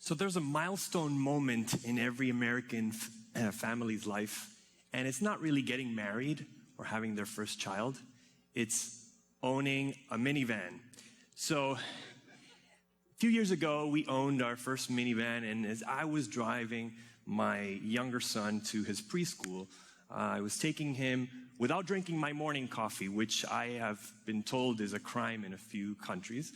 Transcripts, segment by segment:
So there's a milestone moment in every American family's life, and it's not really getting married or having their first child. It's owning a minivan. So a few years ago, we owned our first minivan, and as I was driving my younger son to his preschool, I was taking him without drinking my morning coffee, which I have been told is a crime in a few countries.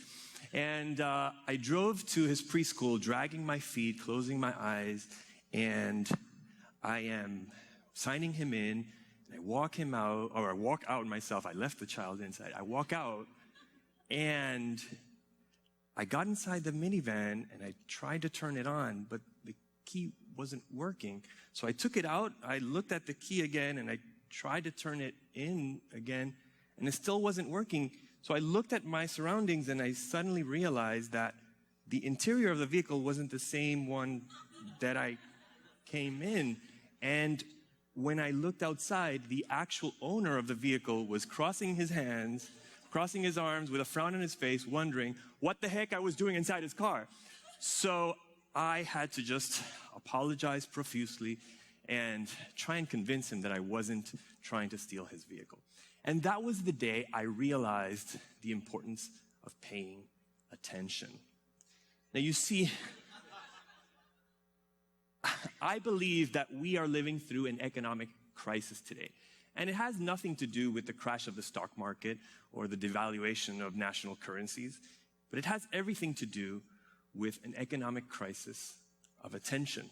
And I drove to his preschool, dragging my feet, closing my eyes, and I am signing him in, and I walk him out, or I walk out myself. I left the child inside. I walk out, and I got inside the minivan, and I tried to turn it on, but the key wasn't working. So I took it out, I looked at the key again, and I tried to turn it in again, and it still wasn't working. So I looked at my surroundings, and I suddenly realized that the interior of the vehicle wasn't the same one that I came in. And when I looked outside, the actual owner of the vehicle was crossing his hands, crossing his arms with a frown on his face, wondering what the heck I was doing inside his car. So I had to just apologize profusely and try and convince him that I wasn't trying to steal his vehicle. And that was the day I realized the importance of paying attention. Now you see, I believe that we are living through an economic crisis today. And it has nothing to do with the crash of the stock market or the devaluation of national currencies, but it has everything to do with an economic crisis of attention.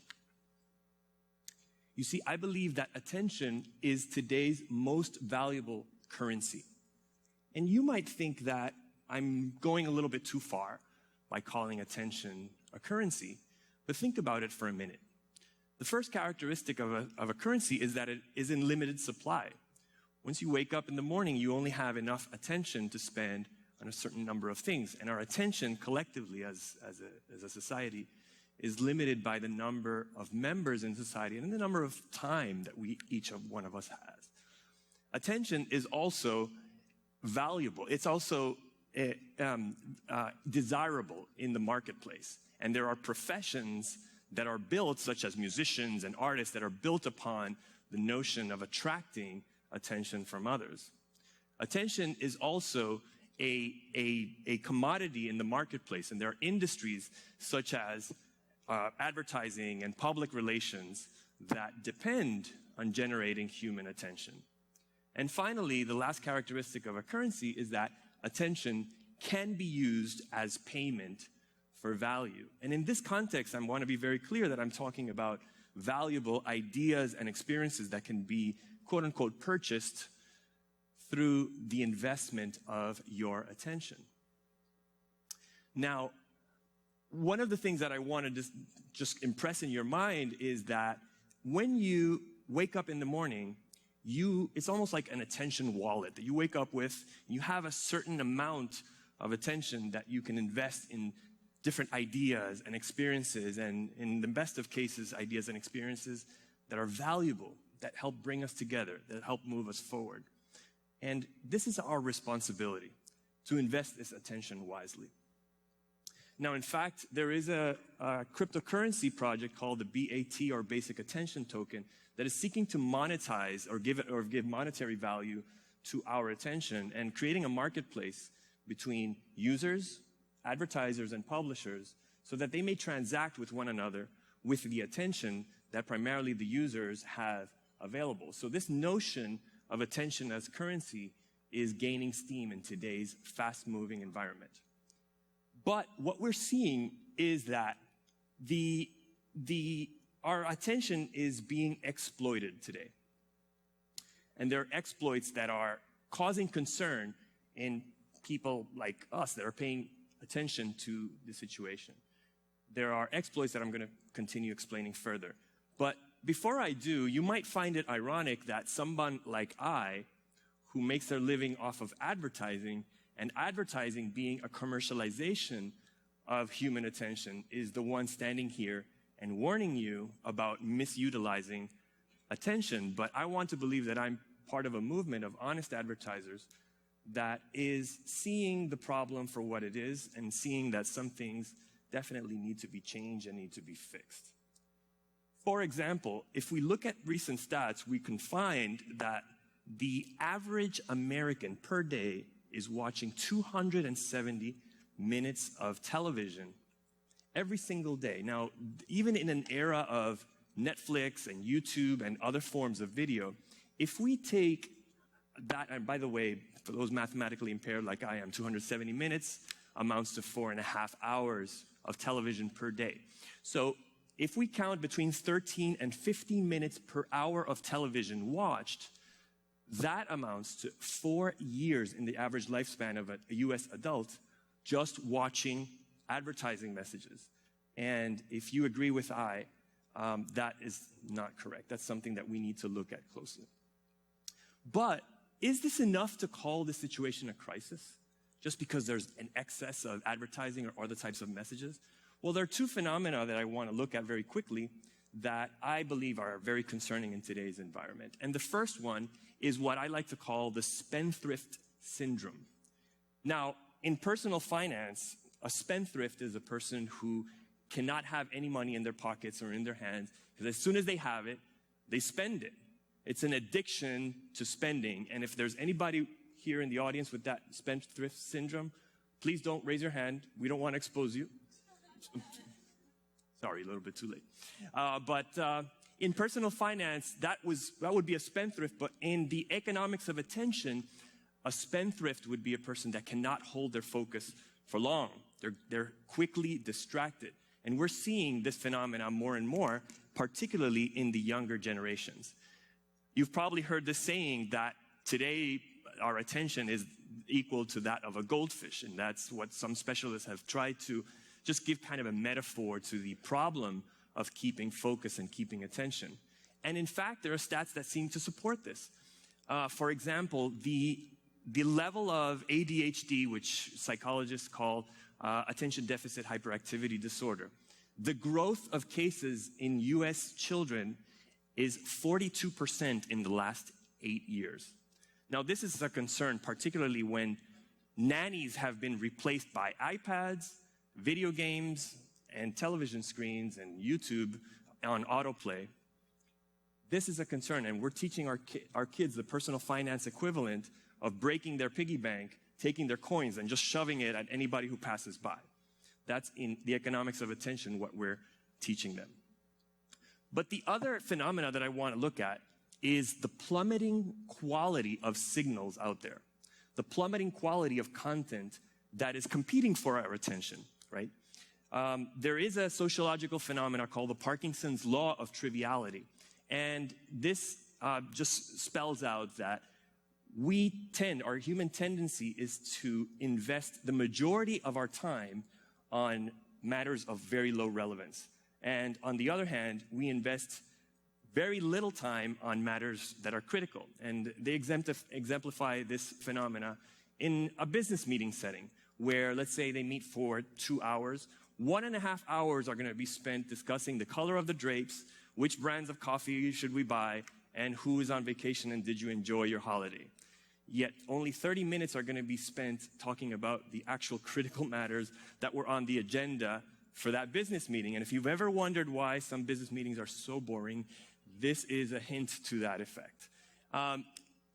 You see, I believe that attention is today's most valuable currency. And you might think that I'm going a little bit too far by calling attention a currency, but think about it for a minute. The first characteristic of a currency is that it is in limited supply. Once you wake up in the morning, you only have enough attention to spend on a certain number of things. And our attention collectively as a society is limited by the number of members in society and the number of time that each one of us has. Attention is also valuable. It's also desirable in the marketplace. And there are professions that are built, such as musicians and artists, that are built upon the notion of attracting attention from others. Attention is also a commodity in the marketplace, and there are industries such as advertising and public relations that depend on generating human attention. And finally, the last characteristic of a currency is that attention can be used as payment for value. And in this context, I want to be very clear that I'm talking about valuable ideas and experiences that can be, quote unquote, purchased through the investment of your attention. Now, one of the things that I want to just impress in your mind is that when you wake up in the morning, it's almost like an attention wallet that you wake up with. You have a certain amount of attention that you can invest in different ideas and experiences, and in the best of cases, ideas and experiences that are valuable, that help bring us together, that help move us forward. And this is our responsibility, to invest this attention wisely. Now, in fact, there is a cryptocurrency project called the BAT, or Basic Attention Token, that is seeking to monetize or give monetary value to our attention, and creating a marketplace between users, advertisers, and publishers so that they may transact with one another with the attention that primarily the users have available. So this notion of attention as currency is gaining steam in today's fast-moving environment. But what we're seeing is that our attention is being exploited today. And there are exploits that are causing concern in people like us that are paying attention to the situation. There are exploits that I'm going to continue explaining further. But before I do, you might find it ironic that someone like I, who makes their living off of advertising, and advertising being a commercialization of human attention, is the one standing here and warning you about misutilizing attention. But I want to believe that I'm part of a movement of honest advertisers that is seeing the problem for what it is, and seeing that some things definitely need to be changed and need to be fixed. For example, if we look at recent stats, we can find that the average American per day is watching 270 minutes of television every single day. Now, even in an era of Netflix and YouTube and other forms of video, if we take that, and by the way, for those mathematically impaired like I am, 270 minutes amounts to 4.5 hours of television per day. So if we count between 13 and 15 minutes per hour of television watched, that amounts to 4 years in the average lifespan of a US adult just watching advertising messages. And if you agree with that is not correct. That's something that we need to look at closely. But is this enough to call this situation a crisis? Just because there's an excess of advertising or other types of messages? Well, there are two phenomena that I want to look at very quickly that I believe are very concerning in today's environment. And the first one is what I like to call the Spendthrift Syndrome. Now, in personal finance, a spendthrift is a person who cannot have any money in their pockets or in their hands, because as soon as they have it, they spend it. It's an addiction to spending. And if there's anybody here in the audience with that spendthrift syndrome, please don't raise your hand. We don't want to expose you. Sorry, a little bit too late. But in personal finance, that would be a spendthrift. But in the economics of attention, a spendthrift would be a person that cannot hold their focus for long. They're quickly distracted. And we're seeing this phenomenon more and more, particularly in the younger generations. You've probably heard the saying that today our attention is equal to that of a goldfish. And that's what some specialists have tried to just give kind of a metaphor to the problem of keeping focus and keeping attention. And in fact, there are stats that seem to support this. For example, the level of ADHD, which psychologists call attention deficit hyperactivity disorder, the growth of cases in US children is 42% in the last 8 years. Now, this is a concern, particularly when nannies have been replaced by iPads, video games, and television screens, and YouTube on autoplay. This is a concern, and we're teaching our kids the personal finance equivalent of breaking their piggy bank, taking their coins, and just shoving it at anybody who passes by. That's in the economics of attention, what we're teaching them. But the other phenomena that I want to look at is the plummeting quality of signals out there. The plummeting quality of content that is competing for our attention, right? There is a sociological phenomena called the Parkinson's law of triviality. And this just spells out that our human tendency is to invest the majority of our time on matters of very low relevance. And on the other hand, we invest very little time on matters that are critical. And they exemplify this phenomena in a business meeting setting, where let's say they meet for 2 hours. 1.5 hours are going to be spent discussing the color of the drapes, which brands of coffee should we buy, and who is on vacation and did you enjoy your holiday. Yet only 30 minutes are going to be spent talking about the actual critical matters that were on the agenda for that business meeting. And if you've ever wondered why some business meetings are so boring, this is a hint to that effect.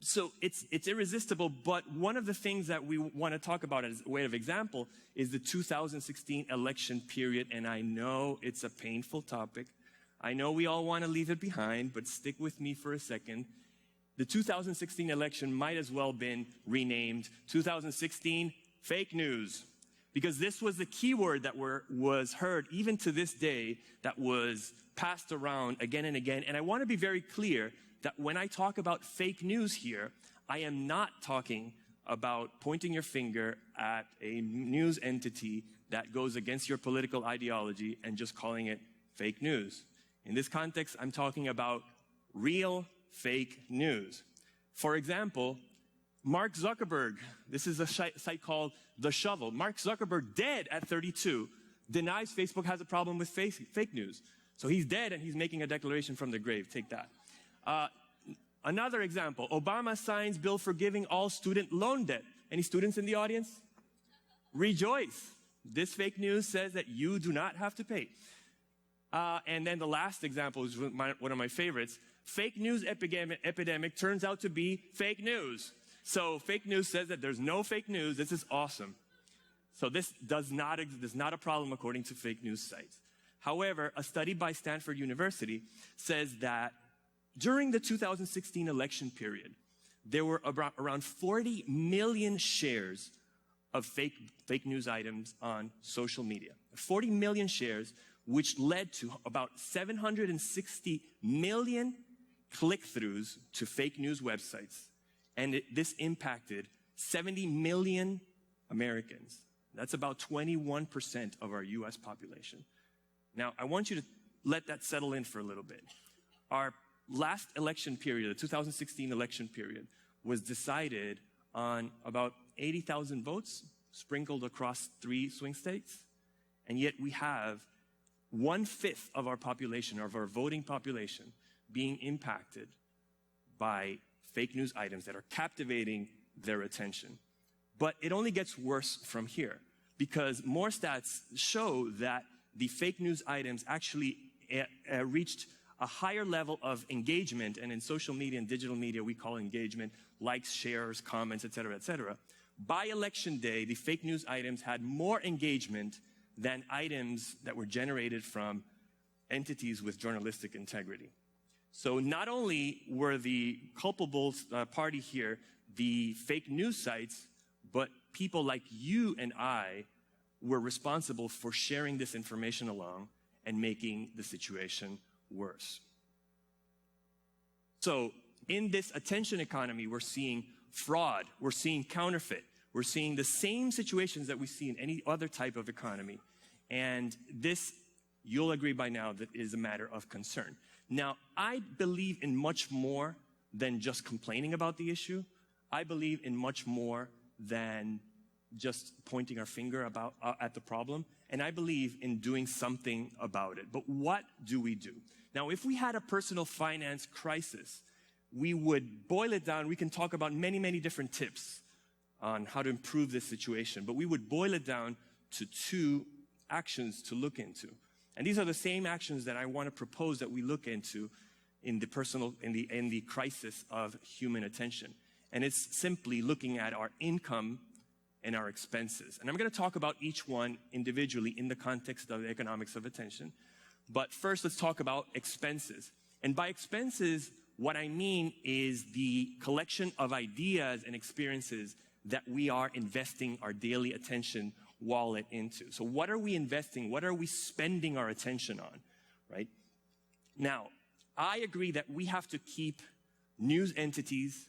So it's irresistible, but one of the things that we want to talk about as a way of example is the 2016 election period. And I know it's a painful topic. I know we all want to leave it behind, but stick with me for a second. The 2016 election might as well have been renamed 2016 fake news, because this was the keyword that was heard even to this day, that was passed around again and again. And I want to be very clear that when I talk about fake news here, I am not talking about pointing your finger at a news entity that goes against your political ideology and just calling it fake news. In this context, I'm talking about real fake news. For example, Mark Zuckerberg, this is a site called The Shovel. Mark Zuckerberg, dead at 32, denies Facebook has a problem with fake news. So he's dead and he's making a declaration from the grave. Take that. Another example, Obama signs bill forgiving all student loan debt. Any students in the audience? Rejoice. This fake news says that you do not have to pay. And then the last example is one of my favorites. Fake news epidemic turns out to be fake news. So fake news says that there's no fake news. This is awesome. So this is not a problem according to fake news sites. However, a study by Stanford University says that during the 2016 election period, there were around 40 million shares of fake news items on social media. 40 million shares, which led to about 760 million click-throughs to fake news websites. And this impacted 70 million Americans. That's about 21% of our US population. Now, I want you to let that settle in for a little bit. Our last election period, the 2016 election period, was decided on about 80,000 votes sprinkled across 3 swing states. And yet we have 1/5 of our population, of our voting population, being impacted by fake news items that are captivating their attention. But it only gets worse from here, because more stats show that the fake news items actually reached a higher level of engagement, and in social media and digital media, we call engagement likes, shares, comments, etc. By election day, the fake news items had more engagement than items that were generated from entities with journalistic integrity. So not only were the culpable party here the fake news sites, but people like you and I were responsible for sharing this information along and making the situation worse. So in this attention economy, we're seeing fraud, we're seeing counterfeit, we're seeing the same situations that we see in any other type of economy. And this, you'll agree by now, that is a matter of concern. Now, I believe in much more than just complaining about the issue. I believe in much more than just pointing our finger at the problem. And I believe in doing something about it. But what do we do? Now, if we had a personal finance crisis, we would boil it down. We can talk about many, many different tips on how to improve this situation. But we would boil it down to 2 actions to look into. And these are the same actions that I want to propose that we look into in the crisis of human attention. And it's simply looking at our income and our expenses. And I'm going to talk about each one individually in the context of the economics of attention. But first, let's talk about expenses. And by expenses, what I mean is the collection of ideas and experiences that we are investing our daily attention wallet into. So what are we investing? What are we spending our attention on, right? Now, I agree that we have to keep news entities,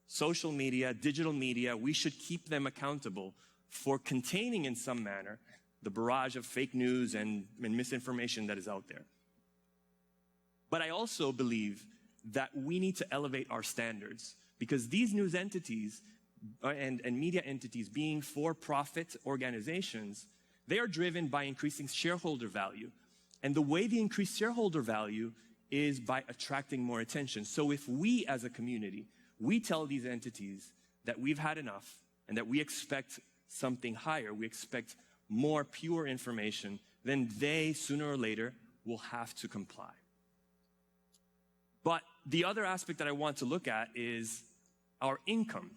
social media, digital media, we should keep them accountable for containing in some manner the barrage of fake news and misinformation that is out there. But I also believe that we need to elevate our standards, because these news entities and media entities, being for-profit organizations, they are driven by increasing shareholder value. And the way they increase shareholder value is by attracting more attention. So if we as a community, we tell these entities that we've had enough and that we expect something higher, we expect more pure information, then they, sooner or later, will have to comply. But the other aspect that I want to look at is our income.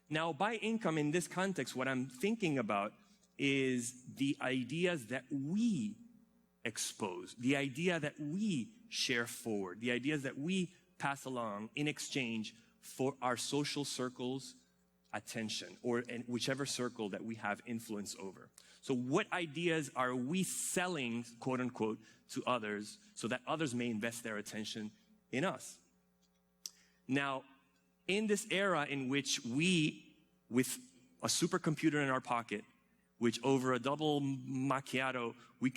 Now, by income in this context, what I'm thinking about is the ideas that we expose, the idea that we share forward, the ideas that we pass along in exchange for our social circle's attention, or in whichever circle that we have influence over. So what ideas are we selling, quote unquote, to others so that others may invest their attention in us? Now, in this era in which we, with a supercomputer in our pocket, which over a double macchiato, you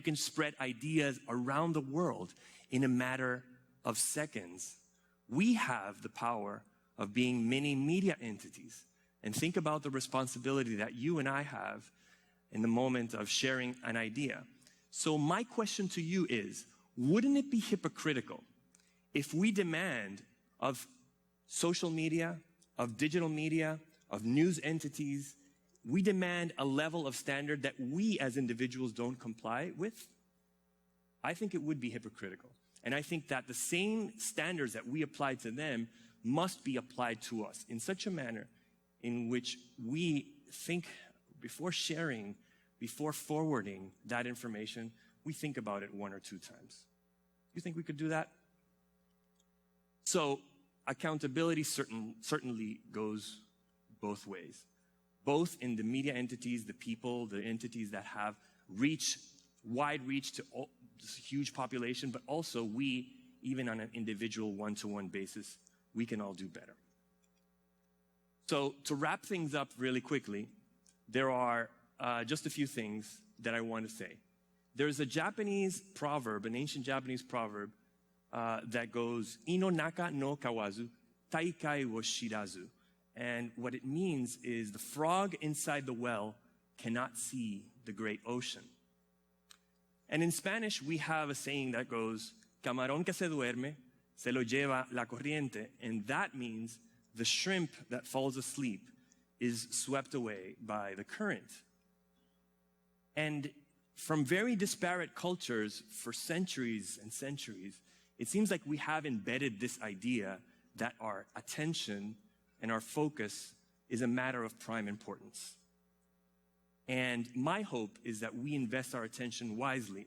can spread ideas around the world in a matter of seconds. We have the power of being mini media entities. And think about the responsibility that you and I have in the moment of sharing an idea. So my question to you is, wouldn't it be hypocritical if we demand of social media, of digital media, of news entities, we demand a level of standard that we as individuals don't comply with, I think it would be hypocritical. And I think that the same standards that we apply to them must be applied to us in such a manner in which we think before sharing, before forwarding that information, we think about it 1 or 2 times. You think we could do that? So accountability certainly goes both ways. Both in the media entities, the people, the entities that have wide reach to this huge population, but also we, even on an individual one-to-one basis, we can all do better. So to wrap things up really quickly, there are just a few things that I want to say. There's a Japanese proverb, an ancient Japanese proverb, that goes, Ino naka no kawazu, taikai wo shirazu. And what it means is the frog inside the well cannot see the great ocean. And in Spanish, we have a saying that goes, camarón que se duerme, se lo lleva la corriente. And that means the shrimp that falls asleep is swept away by the current. And from very disparate cultures for centuries and centuries, it seems like we have embedded this idea that our attention and our focus is a matter of prime importance. And my hope is that we invest our attention wisely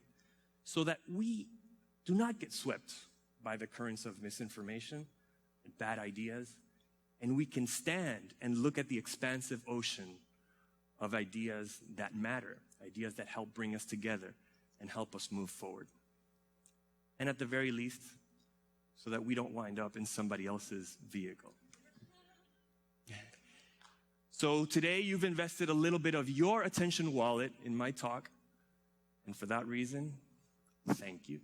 so that we do not get swept by the currents of misinformation and bad ideas, and we can stand and look at the expansive ocean of ideas that matter, ideas that help bring us together and help us move forward. And at the very least, so that we don't wind up in somebody else's vehicle. So today you've invested a little bit of your attention wallet in my talk, and for that reason, thank you.